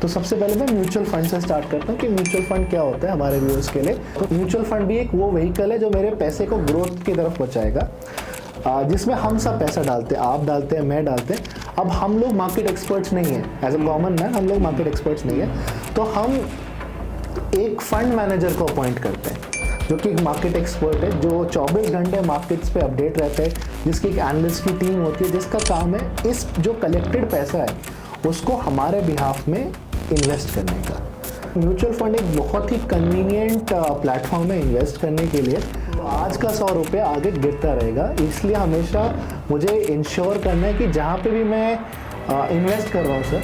तो सबसे पहले मैं म्यूचुअल फंड से स्टार्ट करता हूँ कि म्यूचुअल फंड क्या होता है हमारे व्यूअर्स के लिए। तो म्यूचुअल फंड भी एक वो व्हीकल है जो मेरे पैसे को ग्रोथ की तरफ पहुँचाएगा, जिसमें हम सब पैसा डालते हैं, आप डालते हैं, मैं डालते हैं। अब हम लोग मार्केट एक्सपर्ट्स नहीं है, एज अ कॉमन मैन हम लोग मार्केट एक्सपर्ट्स नहीं है, तो हम एक फंड मैनेजर को अपॉइंट करते हैं जो कि एक मार्केट एक्सपर्ट है, जो 24 घंटे मार्केट्स पे अपडेट रहता है, जिसकी एक एनालिस्ट की टीम होती है, जिसका काम है इस जो कलेक्टेड पैसा है उसको हमारे बिहाफ में इन्वेस्ट करने का। म्यूचुअल फंड एक बहुत ही कन्वीनियंट प्लेटफॉर्म है इन्वेस्ट करने के लिए। आज का 100 रुपया आगे गिरता रहेगा, इसलिए हमेशा मुझे इंश्योर करना है कि जहाँ पे भी मैं इन्वेस्ट कर रहा हूँ सर,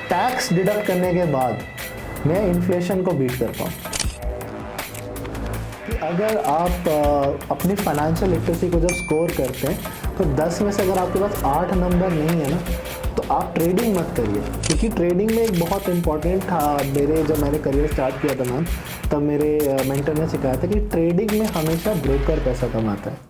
टैक्स डिडक्ट करने के बाद मैं इन्फ्लेशन को बीट कर पाऊँ। अगर आप अपनी फाइनेंशियल लिटरेसी को जब स्कोर करते हैं तो 10 में से अगर आपके पास 8 नंबर नहीं है ना, तो आप ट्रेडिंग मत करिए, क्योंकि ट्रेडिंग में एक बहुत इंपॉर्टेंट था। जब मैंने करियर स्टार्ट किया था मैम, तब मेरे मेंटर ने सिखाया था कि ट्रेडिंग में हमेशा ब्रोकर पैसा कमाता है।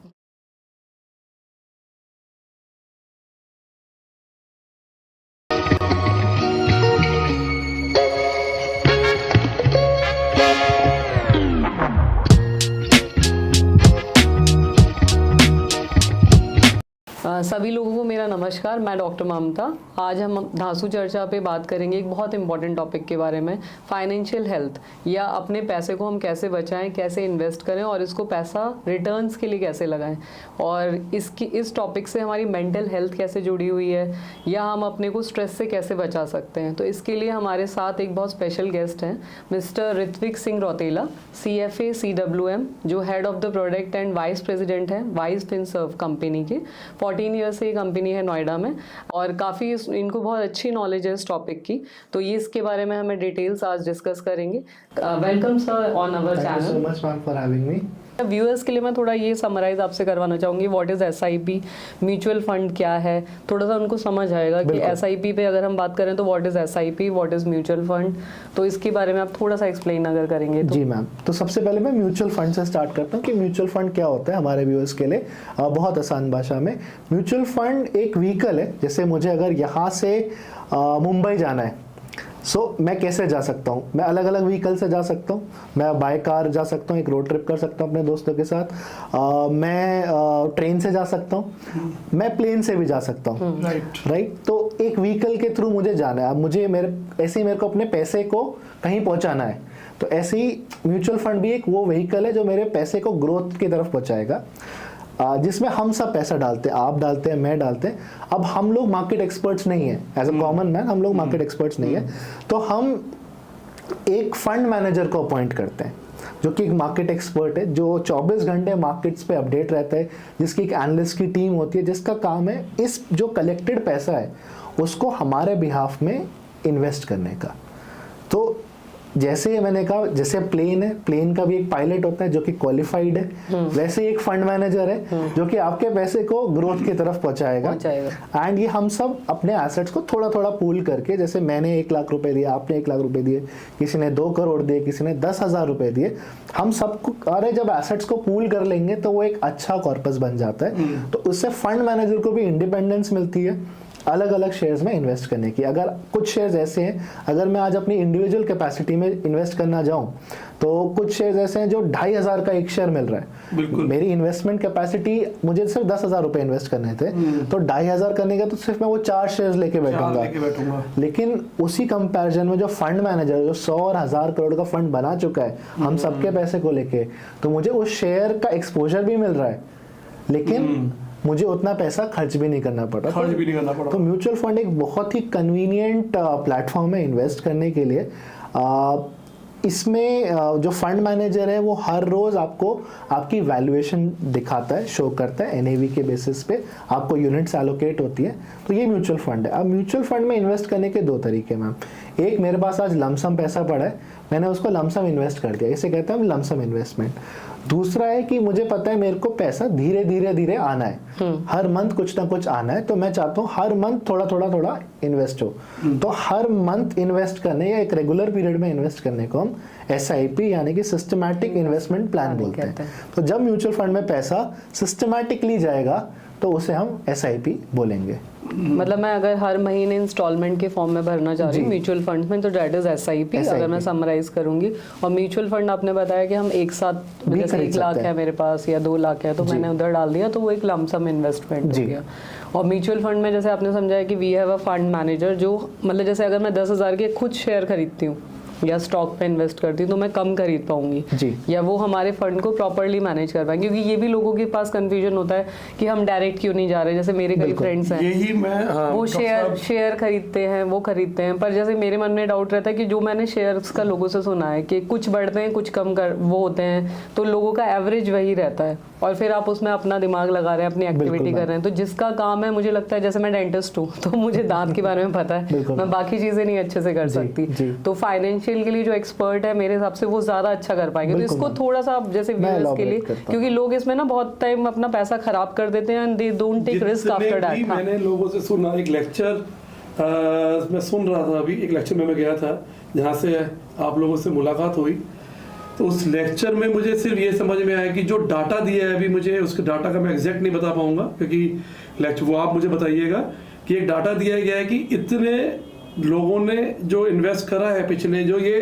सभी लोगों को मेरा नमस्कार। मैं डॉक्टर ममता। आज हम धांसू चर्चा पे बात करेंगे एक बहुत इंपॉर्टेंट टॉपिक के बारे में, फाइनेंशियल हेल्थ, या अपने पैसे को हम कैसे बचाएं, कैसे इन्वेस्ट करें और इसको पैसा रिटर्न्स के लिए कैसे लगाएं, और इस टॉपिक से हमारी मेंटल हेल्थ कैसे जुड़ी हुई है, या हम अपने को स्ट्रेस से कैसे बचा सकते हैं। तो इसके लिए हमारे साथ एक बहुत स्पेशल गेस्ट हैं, mister Ritvik Singh Rautela, CFA CWM, जो head of the product and vice president हैं वाइस फिनसर्व कंपनी के। 14 ईयर से ये कंपनी है नोएडा में, और काफ़ी इनको बहुत अच्छी नॉलेज है इस टॉपिक की, तो ये इसके बारे में हमें डिटेल्स आज डिस्कस करेंगे। Welcome sir on our channel. Thank you so much ma'am for having me. Viewers के लिए मैं थोड़ा ये समराइज आपसे करवाना चाहूँगी, what is SIP, mutual fund क्या है, थोड़ा सा उनको समझ आएगा कि SIP पे अगर हम बात करें तो what is SIP, what is mutual fund, तो इसके बारे में आप थोड़ा सा एक्सप्लेन अगर करेंगे तो। जी मैम, तो सबसे पहले मैं म्यूचुअल फंड से स्टार्ट करता हूँ कि म्यूचुअल फंड क्या होता है हमारे व्यूअर्स के लिए। बहुत आसान भाषा में, म्यूचुअल फंड एक व्हीकल है। जैसे मुझे अगर यहाँ से मुंबई जाना है, मैं कैसे जा सकता हूँ? मैं अलग अलग व्हीकल से जा सकता हूँ। मैं बाय कार जा सकता हूँ, एक रोड ट्रिप कर सकता हूँ अपने दोस्तों के साथ। मैं ट्रेन से जा सकता हूँ, मैं प्लेन से भी जा सकता हूँ। राइट। तो एक व्हीकल के थ्रू मुझे जाना है। अब मुझे मेरे को अपने पैसे को कहीं पहुँचाना है, तो ऐसे ही म्यूचुअल फंड भी एक वो व्हीकल है जो मेरे पैसे को ग्रोथ की तरफ पहुँचाएगा, जिसमें हम सब पैसा डालते हैं, आप डालते हैं, मैं डालते हैं। अब हम लोग मार्केट एक्सपर्ट्स नहीं है, एज अ कॉमन मैन हम लोग मार्केट एक्सपर्ट्स नहीं है, तो हम एक फंड मैनेजर को अपॉइंट करते हैं जो कि एक मार्केट एक्सपर्ट है, जो 24 घंटे मार्केट्स पे अपडेट रहता है, जिसकी एक एनालिस्ट की टीम होती है, जिसका काम है इस जो कलेक्टेड पैसा है उसको हमारे बिहाफ में इन्वेस्ट करने का। तो जैसे मैंने कहा, जैसे प्लेन है, प्लेन का भी एक पायलट होता है जो कि क्वालिफाइड है, वैसे एक फंड मैनेजर है जो कि आपके पैसे को ग्रोथ की तरफ पहुंचाएगा। एंड ये हम सब अपने एसेट्स को थोड़ा थोड़ा पूल करके, जैसे मैंने 1 लाख रुपए दिए, आपने 1 लाख रुपए दिए, किसी ने 2 करोड़ दिए, किसी ने 10,000 रुपए दिए, हम सबको अरे जब एसेट्स को पूल कर लेंगे तो वो एक अच्छा कॉर्पस बन जाता है। तो उससे फंड मैनेजर को भी इंडिपेंडेंस मिलती है अलग अलग शेयर्स में इन्वेस्ट करने की। अगर कुछ शेयर्स ऐसे हैं, अगर मैं आज अपनी इंडिविजुअल कैपेसिटी में इन्वेस्ट करना जाऊं, तो कुछ शेयर्स ऐसे हैं जो 2,500 का एक शेयर मिल रहा है। मेरी इन्वेस्टमेंट कैपेसिटी, मुझे सिर्फ 10,000 रुपए इन्वेस्ट करने थे, तो 2,500 करने का तो सिर्फ मैं वो 4 शेयर्स लेके बैठूंगा। लेकिन उसी कंपैरिजन में जो फंड मैनेजर जो 100 और 1000 करोड़ का फंड बना चुका है हम सबके पैसे को लेके, तो मुझे उस शेयर का एक्सपोजर भी मिल रहा है, लेकिन मुझे उतना पैसा खर्च भी नहीं करना पड़ा। तो म्यूचुअल फंड एक बहुत ही कन्वीनियंट प्लेटफॉर्म है इन्वेस्ट करने के लिए। इसमें जो फंड मैनेजर है वो हर रोज आपको आपकी वैल्यूएशन दिखाता है, शो करता है, NAV के बेसिस पे आपको यूनिट्स एलोकेट होती है। तो ये म्यूचुअल फंड है। अब म्यूचुअल फंड में इन्वेस्ट करने के 2 तरीके मैम। एक, मेरे पास आज लमसम पैसा पड़ा है, मैंने उसको लमसम इन्वेस्ट कर दिया, इसे कहते हैं लमसम इन्वेस्टमेंट। दूसरा है कि मुझे पता है मेरे को पैसा धीरे धीरे आना है, हर मंथ कुछ ना कुछ आना है, तो मैं चाहता हूँ हर मंथ थोड़ा इन्वेस्ट हो। तो हर मंथ इन्वेस्ट करने या एक रेगुलर पीरियड में इन्वेस्ट करने को हम SIP यानी कि सिस्टमैटिक इन्वेस्टमेंट प्लान बोलते हैं। तो जब म्यूचुअल फंड में पैसा सिस्टमैटिकली जाएगा तो उसे हम SIP बोलेंगे। मतलब मैं अगर हर महीने इंस्टॉलमेंट के फॉर्म में भरना चाह रही हूँ म्यूचुअल फंड में, तो डेट इज SIP अगर मैं समराइज करूंगी। और म्यूचुअल फंड आपने बताया कि हम एक साथ, जैसे 1 लाख है मेरे पास या 2 लाख है, तो मैंने उधर डाल दिया, तो वो एक लमसम इन्वेस्टमेंट हो गया। और म्यूचुअल फंड में जैसे आपने समझाया कि we have a fund manager, जो मतलब जैसे अगर मैं 10,000 के खुद शेयर खरीदती हूँ या स्टॉक पे इन्वेस्ट करती हूँ तो मैं कम खरीद पाऊंगी, या वो हमारे फंड को प्रॉपर्ली मैनेज कर पाएंगे। क्योंकि ये भी लोगों के पास कंफ्यूजन होता है कि हम डायरेक्ट क्यों नहीं जा रहे। जैसे मेरे कई फ्रेंड्स हैं, यही मैं वो शेयर खरीदते हैं, वो खरीदते हैं, पर जैसे मेरे मन में डाउट रहता है कि जो मैंने शेयर्स का लोगों से सुना है कि कुछ बढ़ते हैं कुछ कम कर वो होते हैं, तो लोगों का एवरेज वही रहता है, और फिर आप उसमें अपना दिमाग लगा रहे हैं, अपनी एक्टिविटी कर रहे हैं। तो जिसका काम है, मुझे लगता है, जैसे मैं डेंटिस्ट हूँ तो मुझे दांत के बारे में पता है, मैं बाकी चीजें नहीं अच्छे से कर सकती, तो फाइनेंशियल के लिए जो एक्सपर्ट है मेरे हिसाब से वो ज्यादा अच्छा कर पाएंगे। तो इसको थोड़ा सा जैसे व्यूअर्स के लिए, क्योंकि लोग इसमें ना बहुत टाइम अपना पैसा खराब कर देते हैं, they don't take risk after that. मैंने लोगों से सुना, एक लेक्चर मैं सुन रहा था अभी, एक लेक्चर में मैं गया था जहाँ से आप लोगों से मुलाकात हुई, तो उस लेक्चर में मुझे सिर्फ ये समझ में आया कि जो डाटा दिया है, अभी मुझे उसके डाटा का मैं एग्जैक्ट नहीं बता पाऊंगा क्योंकि लेक्चर वो आप मुझे बताइएगा, कि एक डाटा दिया गया है कि इतने लोगों ने जो इन्वेस्ट करा है पिछले, जो ये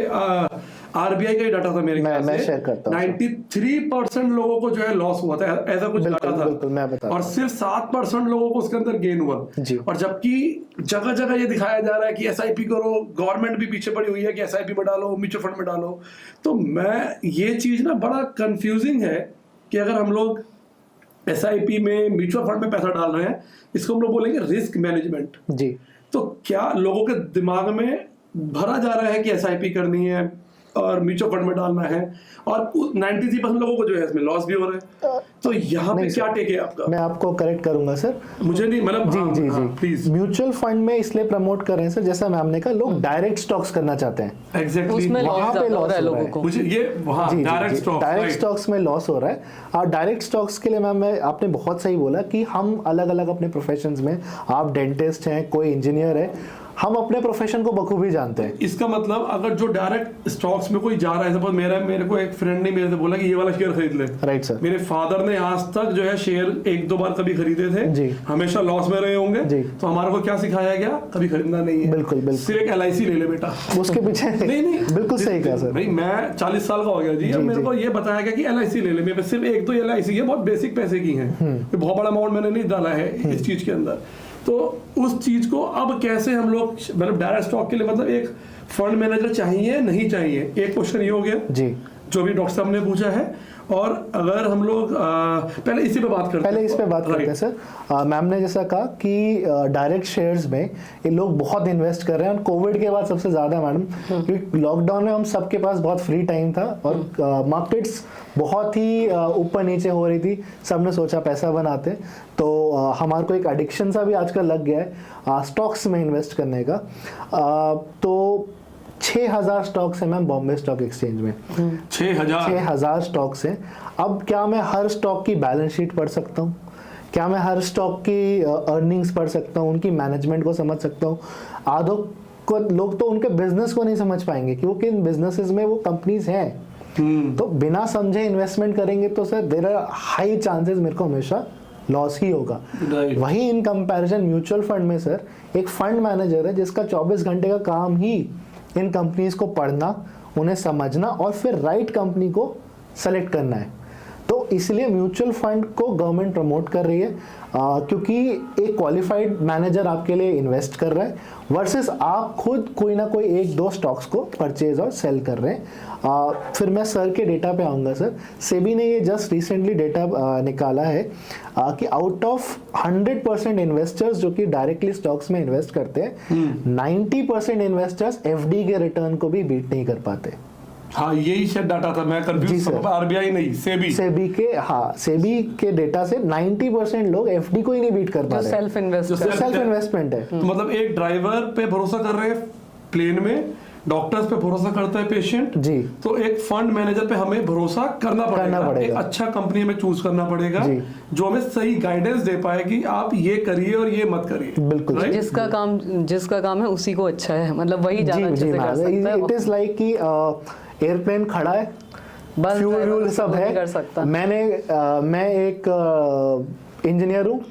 RBI का ही डाटा था मेरे ख्याल से, 93% लोगों को जो है लॉस हुआ था, ऐसा कुछ डाटा था, और सिर्फ 7% लोगों को उसके अंदर गेन हुआ। और जबकि जगह जगह ये दिखाया जा रहा है कि SIP करो, गवर्नमेंट भी पीछे पड़ी हुई है कि SIP में डालो, म्यूचुअल फंड में डालो। तो मैं ये चीज ना बड़ा कंफ्यूजिंग है कि अगर हम लोग SIP में, म्यूचुअल फंड में पैसा डाल रहे हैं, इसको हम लोग बोलेंगे रिस्क मैनेजमेंट जी। तो क्या लोगों के दिमाग में भरा जा रहा है कि SIP करनी है और म्यूचुअल फंड में डालना है, और 93% लोगों को जो है इसमें लॉस भी हो रहा है। तो यहाँ पे क्या टेक है आपका? मैं आपको करेक्ट करूंगा सर, मुझे नहीं मतलब जी प्लीज। म्यूचुअल फंड में इसलिए प्रमोट कर रहे हैं सर, जैसा मैम ने कहा, लोग डायरेक्ट स्टॉक्स करना चाहते हैं, एग्जैक्टली वहां पे लॉस है लोगों को। मुझे ये डायरेक्ट स्टॉक्स में लॉस हो रहा है। और डायरेक्ट स्टॉक्स के लिए मैम आपने बहुत सही बोला कि हम अलग अलग अपने प्रोफेशंस में, आप डेंटिस्ट हैं, कोई इंजीनियर है, हम अपने प्रोफेशन को बखूबी जानते हैं। इसका मतलब अगर जो डायरेक्ट स्टॉक्स में कोई जा रहा है, सपोज मेरे को एक फ्रेंड ने मेरे से बोला कि ये वाला शेयर खरीद ले, राइट सर, मेरे फादर ने आज तक जो है शेयर 1-2 बार कभी खरीदे थे जी, हमेशा लॉस में रहे होंगे जी, तो हमारे को क्या सिखाया गया, कभी खरीदना नहीं है, बिल्कुल सिर्फ एक LIC ले ले बेटा, उसके पीछे नहीं बिल्कुल सही कहा सर। भाई मैं 40 साल का हो गया जी, अब मेरे को ये बताया गया कि LIC ले ले, मेरे सिर्फ 1-2 LIC है, बहुत बेसिक पैसे की है, बहुत बड़ा अमाउंट मैंने नहीं डाला है इस चीज के अंदर। तो उस चीज को अब कैसे हम लोग, मतलब डायरेक्ट स्टॉक के लिए मतलब एक फंड मैनेजर चाहिए नहीं चाहिए, एक क्वेश्चन ये हो गया जी, जो भी डॉक्टर साहब ने पूछा है। और अगर हम लोग पहले इसी पे बात करते हैं सर, मैम ने जैसा कहा कि डायरेक्ट शेयर्स में ये लोग बहुत इन्वेस्ट कर रहे हैं, और कोविड के बाद सबसे ज्यादा मैडम, क्योंकि लॉकडाउन में हम सबके पास बहुत फ्री टाइम था और मार्केट्स बहुत ही ऊपर नीचे हो रही थी, सबने सोचा पैसा बनाते, तो हमारे को एक एडिक्शन सा भी आजकल लग गया है स्टॉक्स में इन्वेस्ट करने का। तो 6,000 स्टॉक्स है मैम बॉम्बे स्टॉक एक्सचेंज में, 6,000 स्टॉक्स हैं। अब क्या मैं हर स्टॉक की बैलेंस शीट पढ़ सकता हूँ? क्या मैं हर स्टॉक की अर्निंग्स पढ़ सकता हूँ, उनकी मैनेजमेंट को समझ सकता हूँ? आधों को लोग तो उनके बिजनेस को नहीं समझ पाएंगे क्योंकि इन बिजनेसेस में वो कंपनीज हैं, तो बिना समझे इन्वेस्टमेंट करेंगे तो sir there are high chances मेरे को हमेशा लॉस ही होगा। वही इन कंपैरिजन म्यूचुअल फंड में सर एक फंड मैनेजर है जिसका 24 घंटे का काम ही इन कंपनीज को पढ़ना, उन्हें समझना और फिर राइट कंपनी को सेलेक्ट करना है। तो इसलिए म्यूचुअल फंड को गवर्नमेंट प्रमोट कर रही है क्योंकि एक क्वालिफाइड मैनेजर आपके लिए इन्वेस्ट कर रहा है वर्सेस आप खुद कोई ना कोई 1-2 स्टॉक्स को परचेज और सेल कर रहे हैं। फिर मैं सर के डेटा पे आऊँगा सर। सेबी ने ये जस्ट रिसेंटली डेटा निकाला है कि आउट ऑफ 100% इन्वेस्टर्स जो कि डायरेक्टली स्टॉक्स में इन्वेस्ट करते हैं, 90% इन्वेस्टर्स FD के रिटर्न को भी बीट नहीं कर पाते। हाँ, यही शायद डाटा था, मैं कंफ्यूज था, RBI नहीं, सेबी के डेटा से 90% लोग FD को ही नहीं बीट कर पा रहे, सेल्फ इन्वेस्टमेंट है। तो मतलब एक ड्राइवर पे भरोसा कर रहे हैं प्लेन में, डॉक्टर्स पे भरोसा करता है पेशेंट जी, तो एक फंड मैनेजर पे हमें भरोसा करना पड़ेगा। एक अच्छा कंपनी हमें चूज करना पड़ेगा जो हमें सही गाइडेंस दे पाए कि आप ये करिए और ये मत करिए। बिल्कुल, जिसका काम है उसी को अच्छा है, मतलब वही ज्यादा अच्छे से कर सकता है। इट इज लाइक कि एयरप्लेन खड़ा है, फ्यूल सब है, मैं एक इंजीनियर हूँ,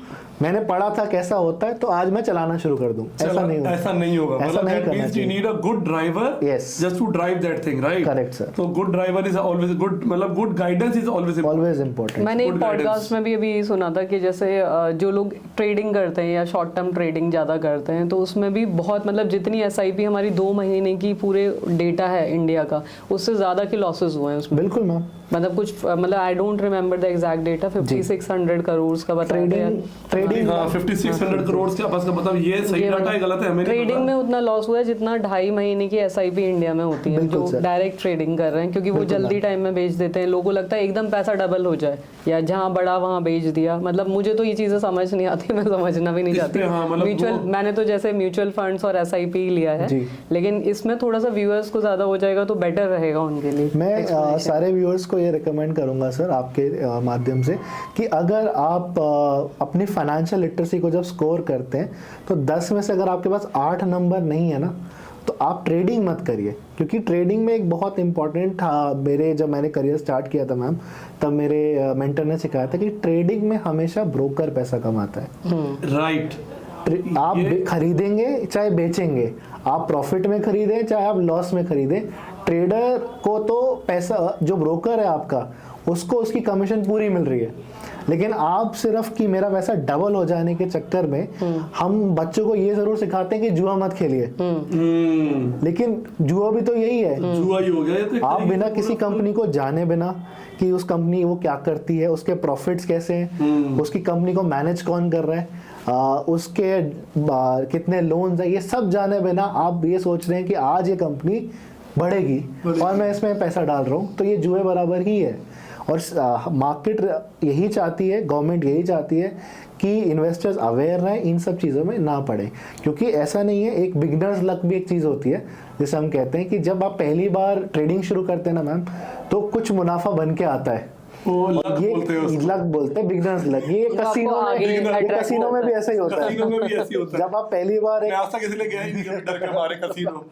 मैंने पढ़ा था कैसा होता है, तो आज मैं चलाना शुरू कर दूं, ऐसा नहीं होगा। ऐसा नहीं होगा, ऐसा नहीं करना you चाहिए। need a good driver Yes. just to drive that thing, right? Correct, sir. तो good driver is always good, मतलब good guidance is always important. Always important. मैंने एक Good guidance. पॉडकास्ट में भी अभी यही सुना था कि जैसे जो लोग ट्रेडिंग करते हैं या शॉर्ट टर्म ट्रेडिंग ज़्यादा करते हैं, तो उसमें भी बहुत मतलब जितनी SIP हमारी 2 महीने की पूरे डेटा है इंडिया का, उससे ज़्यादा के लॉसेस हुए हैं उसमें। बिल्कुल मैम। मतलब कुछ मतलब I don't remember the exact data, 5600 crore का बताया गया। ट्रेडिंग हाँ 5600 करोड़ के आसपास का, मतलब ये सही डाटा है गलत है हमें नहीं ट्रेडिंग पता। में उतना लॉस हुआ है जितना 2.5 महीने की SIP इंडिया में होती है, बिल्कुल जो सर। डायरेक्ट ट्रेडिंग कर रहे हैं, क्योंकि वो जल्दी टाइम में बेच देते हैं। लोगों को लगता है एकदम पैसा डबल हो जाए, या जहां बढ़ा वहां बेच दिया। मतलब मुझे तो ये चीजें समझ नहीं आती, मैं समझना भी नहीं इस चाहती। पे हाँ, मतलब म्यूचुअल वो- मैंने तो जैसे म्यूचुअल फंड्स और SIP लिया है, जी। लेकिन इसमें थोड़ा सा व्यूअर्स को ज्यादा हो जाएगा तो बेटर रहेगा उनके लिए। मैं सारे व्यूअर्स को ये रिकमेंड करूंगा सर आपके माध्यम से कि अगर आप अपनी फाइनेंशियल लिटरेसी को जब स्कोर करते हैं, तो 10 में से अगर आपके पास 8 नंबर नहीं है ना, तो आप ट्रेडिंग मत करिए। क्योंकि ट्रेडिंग में एक बहुत इंपॉर्टेंट था, मेरे जब मैंने करियर स्टार्ट किया था मैम, तब मेरे मेंटर ने सिखाया था कि ट्रेडिंग में हमेशा ब्रोकर पैसा कमाता है। राइट। आप खरीदेंगे चाहे बेचेंगे, आप प्रॉफिट में खरीदें चाहे आप लॉस में खरीदें, ट्रेडर को तो पैसा, जो ब्रोकर है आपका, उसको उसकी कमीशन पूरी मिल रही है। लेकिन आप सिर्फ कि मेरा पैसा डबल हो जाने के चक्कर में हम बच्चों को ये जरूर सिखाते हैं कि जुआ मत खेलिए, लेकिन जुआ भी तो यही है, जुआ ही हो गया ये तो एक आप तरीके बिना से किसी कंपनी को जाने बिना कि उस कंपनी वो क्या करती है, उसके प्रॉफिट्स कैसे हैं, उसकी कंपनी को मैनेज कौन कर रहा है, उसके कितने लोन्स हैं, ये सब जाने बिना आप ये सोच रहे हैं कि आज ये कंपनी बढ़ेगी और मैं इसमें पैसा डाल रहा हूँ, तो ये जुए बराबर ही है। और मार्केट यही चाहती है, गवर्नमेंट यही चाहती है कि इन्वेस्टर्स अवेयर रहें, इन सब चीज़ों में ना पड़े। क्योंकि ऐसा नहीं है, एक बिगनर्स लक भी एक चीज़ होती है, जैसे हम कहते हैं कि जब आप पहली बार ट्रेडिंग शुरू करते हैं ना मैम, तो कुछ मुनाफा बन के आता है, वो लक ये बोलते हैं उसको। लक बोलते हैं, बिगनर्स लक। ये कसीनो में भी ऐसा ही होता है। कसीनो में भी ऐसे ही होता है। जब आप पहली बार मैं आज तक इसलिए गया ही नहीं हूं, डर के मारे कसीनो।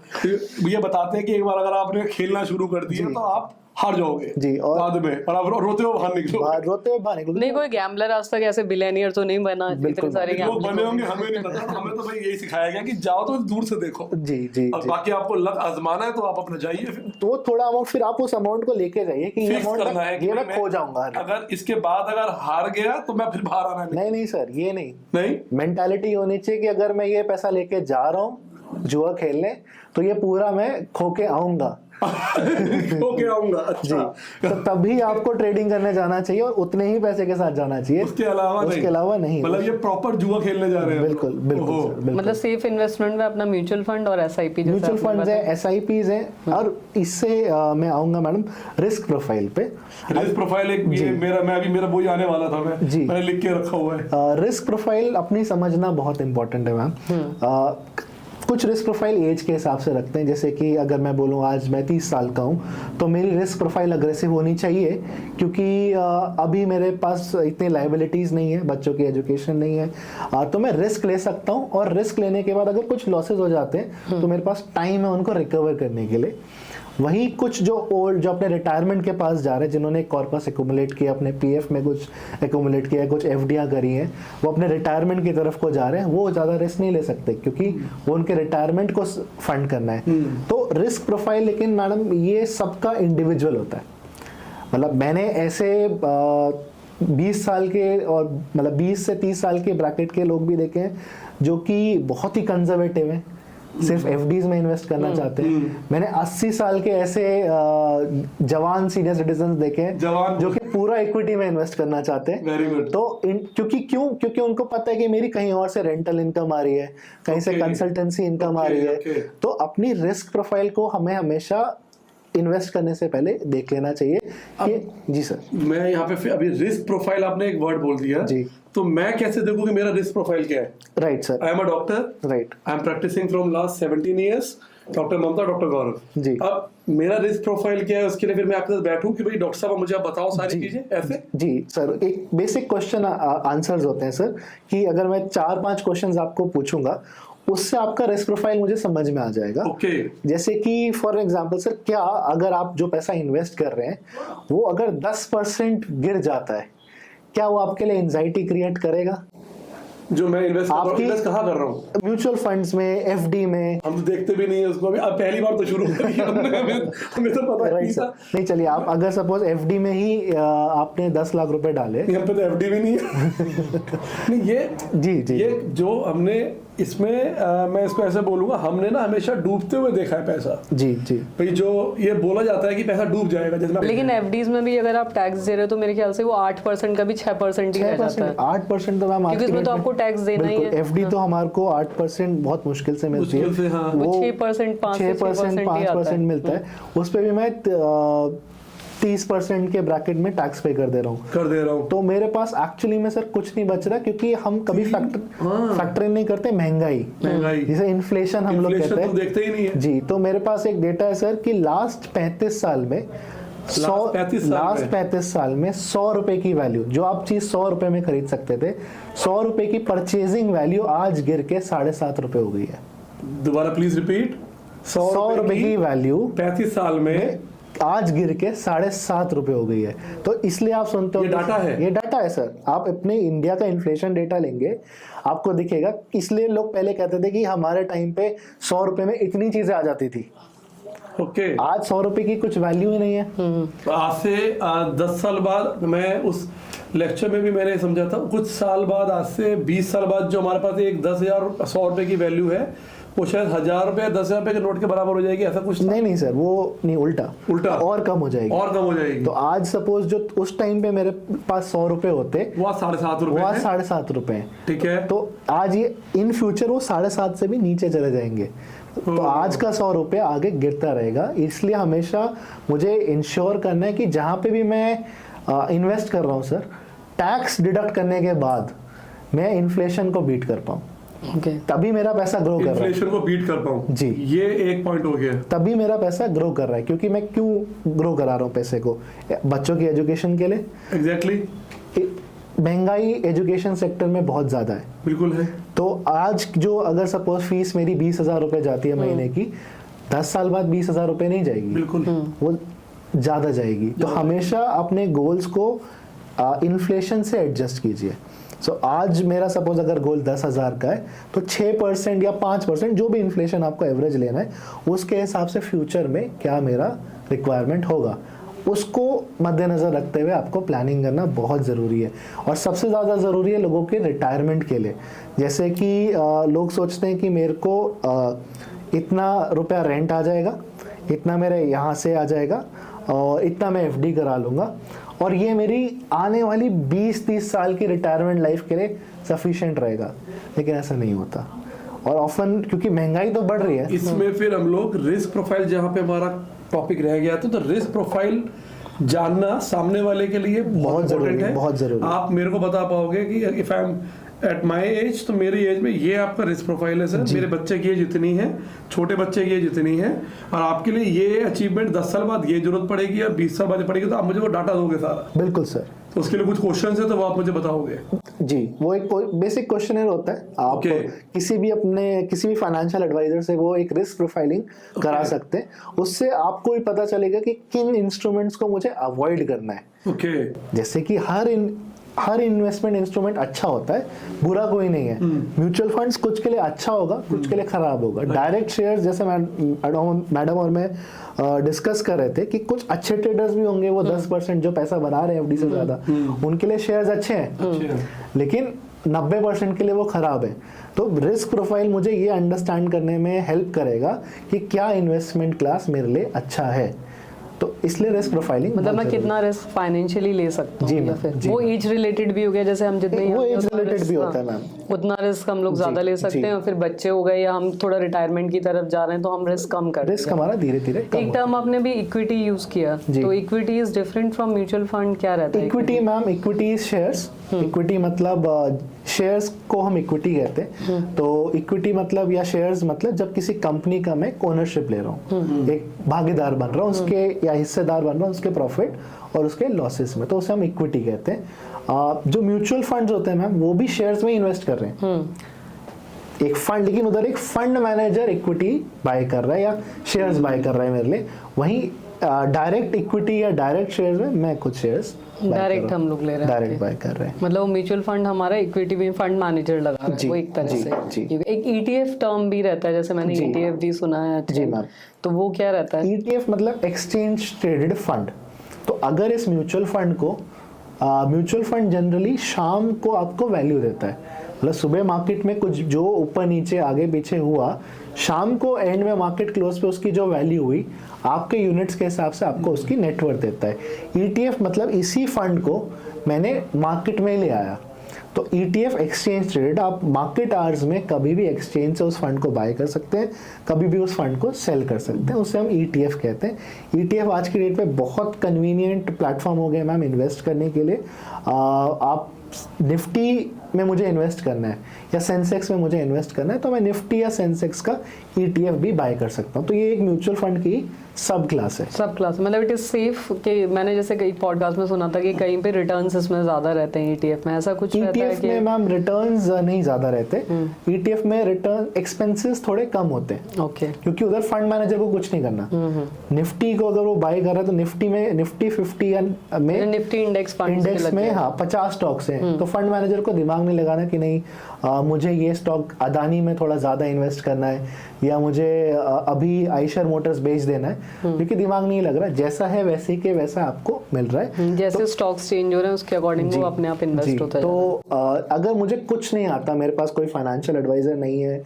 ये बताते हैं कि एक बार अगर आपने खेलना शुरू कर दिया तो आप हार जाओगे जी, और बाद में, और आप रोते हुए बाहर निकलो। रोते हुए बाहर निकलो। नहीं, कोई गैम्बलर आज तक ऐसे बिलियनियर तो नहीं बना, इतने सारे लोग बने होंगे, गैम्बलर। हमें नहीं पता। हमें तो भाई यही सिखाया गया कि जाओ तो दूर से देखो, जी जी और जी। बाकी आपको लक आजमाना है तो आप अपना जाइए, फिर तो थोड़ा अमाउंट फिर आप उस अमाउंट को लेके जाइए कि ये फिक्स करना है अमाउंट कि ये मैं भाई खो जाऊंगा। अगर इसके बाद अगर हार गया तो मैं फिर बाहर आना नहीं। नहीं सर, ये नहीं, नहीं मेंटालिटी होनी चाहिए कि अगर मैं ये पैसा लेके जा रहा हूँ जुआ खेलने, तो ये पूरा मैं खो के आऊंगा। ओके आऊंगा। जी, अच्छा, तो तभी आपको ट्रेडिंग करने जाना चाहिए और उतने ही पैसे के साथ जाना चाहिए, उसके अलावा नहीं। मतलब ये प्रॉपर जुआ खेलने जा रहे हैं। बिल्कुल बिल्कुल ओहो। सर, बिल्कुल। मतलब सेफ इन्वेस्टमेंट में अपना म्यूचुअल फंड और SIP, म्यूचुअल फंड्स है, SIPs हैं, और इससे मैं आऊंगा मैडम रिस्क प्रोफाइल पे। रिस्क प्रोफाइल एक ये मेरा वही आने वाला था, जी। मैंने लिख के रखा हुआ है। रिस्क प्रोफाइल अपनी समझना बहुत इंपॉर्टेंट है मैम। कुछ रिस्क प्रोफाइल एज के हिसाब से रखते हैं, जैसे कि अगर मैं बोलूँ आज मैं 30 साल का हूँ, तो मेरी रिस्क प्रोफाइल अग्रेसिव होनी चाहिए, क्योंकि अभी मेरे पास इतनी लाइबिलिटीज़ नहीं है, बच्चों की एजुकेशन नहीं है, तो मैं रिस्क ले सकता हूँ। और रिस्क लेने के बाद अगर कुछ लॉसेज हो जाते हैं तो मेरे पास टाइम है उनको रिकवर करने के लिए। वही कुछ जो अपने रिटायरमेंट के पास जा रहे हैं, जिन्होंने कॉर्पस एक्यूमुलेट किया, अपने PF में कुछ एक्यूमुलेट किया, कुछ FDयां करी हैं, वो अपने रिटायरमेंट की तरफ को जा रहे हैं, वो ज़्यादा रिस्क नहीं ले सकते क्योंकि वो उनके रिटायरमेंट को फंड करना है। तो रिस्क प्रोफाइल, लेकिन मैडम ये सबका इंडिविजुअल होता है। मतलब मैंने ऐसे 20 साल के और मतलब 20 से 30 साल के ब्रैकेट के लोग भी देखे हैं जो कि बहुत ही कंजर्वेटिव हैं, सिर्फ FDs में इन्वेस्ट करना चाहते हैं। मैंने 80 साल के ऐसे जवान सीनियर सिटीजन देखे हैं जो कि पूरा इक्विटी में इन्वेस्ट करना चाहते हैं। Very good. तो क्योंकि उनको पता है कि मेरी कहीं और से रेंटल इनकम आ रही है, कहीं से कंसल्टेंसी इनकम आ रही है। तो अपनी रिस्क प्रोफाइल को हमें हमेशा इन्वेस्ट करने से पहले देख लेना चाहिए कि जी सर। मैं यहाँ पे अभी रिस्क प्रोफाइल, आपने एक वर्ड बोल दिया जी, तो मैं कैसे देखूं कि मेरा रिस्क प्रोफाइल क्या है? Right sir. I am a doctor, right, I am practicing from last 17 years, doctor Mamta, doctor Gaurav ji. अब मेरा रिस्क प्रोफाइल क्या है, उसके लिए फिर मैं आपके साथ बैठूं कि भाई डॉक्टर साहब मुझे आप बताओ सारी चीजें ऐसे। जी सर, एक बेसिक क्वेश्चन आंसर्स होते हैं सर, कि अगर मैं 4-5 क्वेश्चंस आपको पूछूंगा, उससे आपका रिस्क प्रोफाइल मुझे समझ में आ जाएगा। ओके। जैसे कि फॉर एग्जांपल सर, क्या अगर आप जो पैसा इन्वेस्ट कर रहे हैं वो अगर 10% गिर जाता है, क्या वो आपके लिए एंजाइटी क्रिएट करेगा? जो मैं इन्वेस्ट कहाँ कर रहा हूँ? म्यूचुअल फंड्स में, एफडी में। हम तो देखते भी नहीं है उसको अभी, अब पहली बार तो शुरू करी हमने, हमें तो पता नहीं था। नहीं चलिए, आप अगर सपोज एफडी में ही आपने 10 लाख रुपए डाले, यहाँ पे तो एफडी भी नहीं है। नहीं ये जी ये जो हमने इसमें मैं इसको ऐसे बोलूंगा, हमने ना हमेशा डूबते हुए देखा है पैसा। जी जी भाई जो ये बोला जाता है कि पैसा डूब जाएगा जितना, लेकिन एफडीज में भी अगर आप टैक्स दे रहे हो तो मेरे ख्याल से वो 8% का भी 6% ही रह जाता है। 8% तो मैम, क्योंकि उसमें तो आपको टैक्स देना ही है। एफडी तो हमारे को 8% बहुत मुश्किल से मिलती है। मुश्किल से, हाँ। वो 6%, 5% मिलता है। उस पे भी मैं 30% के ब्रैकेट में टैक्स पे कर दे रहा हूँ। तो मेरे पास एक्चुअली में सर कुछ नहीं बच रहा, क्योंकि हम कभी फैक्टर नहीं करते महंगाई, जैसे इन्फ्लेशन हम लोग कहते हैं, देखते ही नहीं है जी। तो मेरे पास एक डेटा है सर कि लास्ट 35 साल में 100 रुपए की वैल्यू, जो आप चीज 100 रुपए में खरीद सकते थे, 100 रुपए की परचेजिंग वैल्यू आज गिर के 7.5 रुपए हो गई है। दोबारा प्लीज रिपीट। 100 रुपए की वैल्यू 35 साल में आज गिर के 7.5 रुपए हो गई है। तो इसलिए आप सुनते हो, ये डाटा है, ये डाटा है सर। आप अपने इंडिया का इन्फ्लेशन डेटा लेंगे, आपको दिखेगा। इसलिए लोग पहले कहते थे कि हमारे टाइम पे 100 रुपए में इतनी चीजें आ जाती थी। ओके आज 100 रुपए की कुछ वैल्यू ही नहीं है। तो आज से 10 साल बाद, मैं उस लेक्चर में भी मैंने समझा था, कुछ साल बाद, आज से 20 साल बाद जो हमारे पास एक 10,000 100 रुपए की वैल्यू है, वो शायद 1,000 रुपए 10,000 रुपए के नोट के बराबर हो जाएगी, ऐसा कुछ? नहीं सर, वो नहीं, उल्टा और कम हो जाएगी। तो आज सपोज जो उस टाइम पे मेरे पास 100 रुपए होते, वो 7.5 रुपए, वो 7.5 रुपए, ठीक है। तो आज ये इन फ्यूचर वो 7.5 से भी नीचे चले जाएंगे। तो आज का 100 रुपए आगे गिरता रहेगा। इसलिए हमेशा मुझे इंश्योर करना है कि जहां पे भी मैं इन्वेस्ट कर रहा हूं सर, टैक्स डिडक्ट करने के बाद मैं इन्फ्लेशन को बीट कर पाऊं। तभी मेरा पैसा ग्रो कर रहा है। इन्फ्लेशन को बीट कर पाऊं जी, ये एक पॉइंट हो गया। तभी मेरा पैसा ग्रो कर रहा है, क्योंकि मैं क्यों ग्रो करा रहा हूँ पैसे को? बच्चों की एजुकेशन के लिए। एग्जैक्टली। महंगाई एजुकेशन सेक्टर में बहुत ज्यादा है। बिल्कुल है। तो आज जो अगर सपोज फीस मेरी 20,000 रुपए जाती है महीने की, 10 साल बाद 20,000 रुपए नहीं जाएगी, बिल्कुल वो ज्यादा जाएगी। तो हमेशा अपने गोल्स को इन्फ्लेशन से एडजस्ट कीजिए। सो आज मेरा सपोज अगर गोल 10,000 का है, तो 6% या 5% जो भी इन्फ्लेशन आपको एवरेज लेना है, उसके हिसाब से फ्यूचर में क्या मेरा रिक्वायरमेंट होगा, उसको मद्देनजर रखते हुए आपको प्लानिंग करना बहुत ज़रूरी है। और सबसे ज़्यादा ज़रूरी है लोगों के रिटायरमेंट के लिए। जैसे कि लोग सोचते हैं कि मेरे को इतना रुपया रेंट आ जाएगा, इतना मेरे यहाँ से आ जाएगा, और इतना मैं एफडी करा लूँगा, और ये मेरी आने वाली 20-30 साल की रिटायरमेंट लाइफ के लिए सफिशिएंट रहेगा। लेकिन ऐसा नहीं होता, और ऑफन क्योंकि महंगाई तो बढ़ रही है। इसमें फिर हम लोग रिस्क प्रोफाइल, जहाँ पे हमारा टॉपिक रह गया था, तो रिस्क प्रोफाइल जानना सामने वाले के लिए बहुत जरूरी है। बहुत जरूरी। आप मेरे को बता पाओगे कि if I am at my age, तो मेरी एज में ये आपका रिस्क प्रोफाइल है सर, मेरे बच्चे की एज इतनी है, छोटे बच्चे की एज इतनी है, और आपके लिए ये अचीवमेंट 10 साल बाद ये जरूरत पड़ेगी और 20 साल बाद पड़ेगी, तो आप मुझे वो डाटा दोगे सारा? बिल्कुल सर। तो उसके लिए कुछ क्वेश्चन है, तो वो आप मुझे बताओगे? जी, वो एक बेसिक क्वेश्चनर होता है। आप किसी भी फाइनेंशियल एडवाइजर से वो एक रिस्क प्रोफाइलिंग करा सकते हैं। उससे आपको भी पता चलेगा कि किन इंस्ट्रूमेंट्स को मुझे अवॉइड करना है। जैसे कि हर इन्वेस्टमेंट इंस्ट्रूमेंट अच्छा होता है, बुरा कोई नहीं है। म्यूचुअल फंड्स कुछ के लिए अच्छा होगा, कुछ के लिए खराब होगा। डायरेक्ट शेयर्स, जैसे मैडम और मैं डिस्कस कर रहे थे कि कुछ अच्छे ट्रेडर्स भी होंगे, वो 10% जो पैसा बना रहे हैं एफडी से ज्यादा, उनके लिए शेयर्स अच्छे हैं, लेकिन 90% के लिए वो खराब है। तो रिस्क प्रोफाइल मुझे ये अंडरस्टैंड करने में हेल्प करेगा कि क्या इन्वेस्टमेंट क्लास मेरे लिए अच्छा है। तो इसलिए रिस्क प्रोफाइलिंग, मतलब मैं कितना रिस्क फाइनेंशियली ले सकता हूँ, या फिर वो एज रिलेटेड भी हो गया, जैसे हम जितने वो एज रिलेटेड भी होता है मैम, उतना रिस्क हम लोग ज्यादा ले सकते हैं। और फिर बच्चे हो गए या हम थोड़ा रिटायरमेंट की तरफ जा रहे हैं, तो हम रिस्क कम करते हैं। रिस्क हमारा धीरे धीरे। एक टर्म आपने भी इक्विटी यूज किया, तो equity is different from mutual fund, क्या रहता है? Equity ma'am, equity is shares. Equity मतलब शेयर्स को हम इक्विटी कहते हैं। तो इक्विटी मतलब या शेयर्स मतलब जब किसी कंपनी का मैं ओनरशिप ले रहा हूँ, एक भागीदार बन रहा हूँ उसके, या हिस्सेदार बन रहा हूँ उसके प्रॉफिट और उसके लॉसेस में, तो उसे हम इक्विटी कहते हैं। जो म्यूचुअल फंड्स होते हैं मैम, वो भी शेयर्स में इन्वेस्ट कर रहे हैं। एक फंड, लेकिन उधर एक फंड मैनेजर इक्विटी बाय कर रहा है या शेयर्स बाय कर रहा है मेरे लिए, वहीं डायरेक्ट इक्विटी या डायरेक्ट शेयर्स में मैं कुछ शेयर्स डायरेक्ट हम लोग ले रहे हैं, डायरेक्ट बाय कर रहे हैं। मतलब म्यूचुअल फंड हमारा इक्विटी में फंड मैनेजर लगा रहा है जी, वो एक तरह जी, से। जी। एक ईटीएफ टर्म भी रहता है, जैसे मैंने जी। ईटीएफ भी सुना है। जी मैम। तो वो क्या रहता है? ETF मतलब एक्सचेंज ट्रेडेड फंड। तो अगर इस म्यूचुअल फंड को म्यूचुअल फंड जनरली शाम को आपको वैल्यू देता है, मतलब सुबह मार्केट में कुछ जो ऊपर नीचे आगे पीछे हुआ, शाम को एंड में मार्केट क्लोज पे उसकी जो वैल्यू हुई आपके यूनिट्स के हिसाब से आपको उसकी नेटवर्थ देता है। ETF मतलब इसी फंड को मैंने मार्केट में ले आया, तो ETF एक्सचेंज ट्रेडेड, आप मार्केट आवर्स में कभी भी एक्सचेंज से उस फंड को बाय कर सकते हैं, कभी भी उस फंड को सेल कर सकते हैं, उसे हम ETF कहते हैं। ETF आज की डेट पे बहुत कन्वीनियंट प्लेटफॉर्म हो गए मैम इन्वेस्ट करने के लिए। आप निफ्टी में मुझे इन्वेस्ट करना है या सेंसेक्स में मुझे इन्वेस्ट करना है, तो मैं निफ्टी या सेंसेक्स का ETF भी बाय कर सकता हूँ। तो ये एक म्यूचुअल फंड की सब क्लास है। सब क्लास मतलब इट इज सेफ कि मैंने जैसे कई पॉडकास्ट में सुना था कि कहीं पे रिटर्न्स इसमें ज्यादा रहते हैं ETF में, ऐसा कुछ रहता है ETF कि में मैम रिटर्न्स नहीं ज्यादा रहते। ETF में रिटर्न एक्सपेंसेस थोड़े कम होते हैं। ओके। क्योंकि उधर फंड मैनेजर को कुछ नहीं करना। निफ्टी को अगर वो बाय कर रहा है तो निफ्टी में निफ्टी 50 में निफ्टी इंडेक्स इंडेक्स में 50 स्टॉक्स हैं, तो फंड मैनेजर को दिमाग नहीं लगाना कि नहीं मुझे ये स्टॉक अदानी में थोड़ा ज्यादा इन्वेस्ट करना है या मुझे अभी आइशर मोटर्स बेच देना है, क्योंकि दिमाग नहीं लग रहा, जैसा है वैसे ही के वैसा आपको मिल रहा है। जैसे स्टॉक्स चेंज हो रहे हैं उसके अकॉर्डिंग वो अपने आप इन्वेस्ट होता है। तो अगर मुझे कुछ नहीं आता, मेरे पास कोई फाइनेंशियल एडवाइजर नहीं है,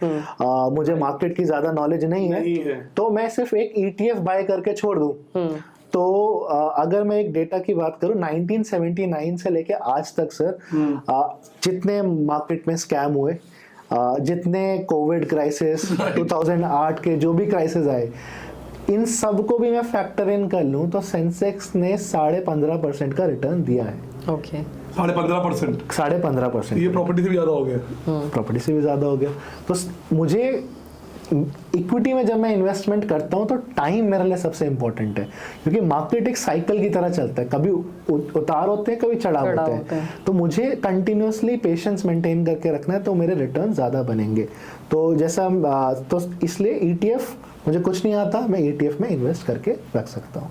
मुझे मार्केट की ज्यादा नॉलेज नहीं है, तो मैं सिर्फ एक ETF बाय करके छोड़ दूं। तो अगर मैं एक डेटा की बात करूं, 1979 से लेके आज तक सर जितने मार्केट में स्कैम हुए, जितने कोविड क्राइसिस 2008 के जो भी क्राइसिस आए, इन सब को भी मैं फैक्टर इन कर लूं तो सेंसेक्स ने 15.5% का रिटर्न दिया है। ओके। 15.5%। 15.5%। ये प्रॉपर्टी से भी ज्यादा हो गया। प्रॉपर्टी से भी ज्यादा हो गया। तो मुझे इक्विटी में जब मैं इन्वेस्टमेंट करता हूं तो टाइम मेरे लिए सबसे इंपॉर्टेंट है, क्योंकि मार्केट एक साइकिल की तरह चलता है, कभी उतार होते हैं, कभी चढ़ाव होते हैं। तो मुझे कंटिन्यूअसली पेशेंस मेंटेन करके रखना है, तो मेरे रिटर्न ज्यादा बनेंगे। तो जैसा तो इसलिए ETF मुझे कुछ नहीं आता, मैं ETF में इन्वेस्ट करके रख सकता हूँ।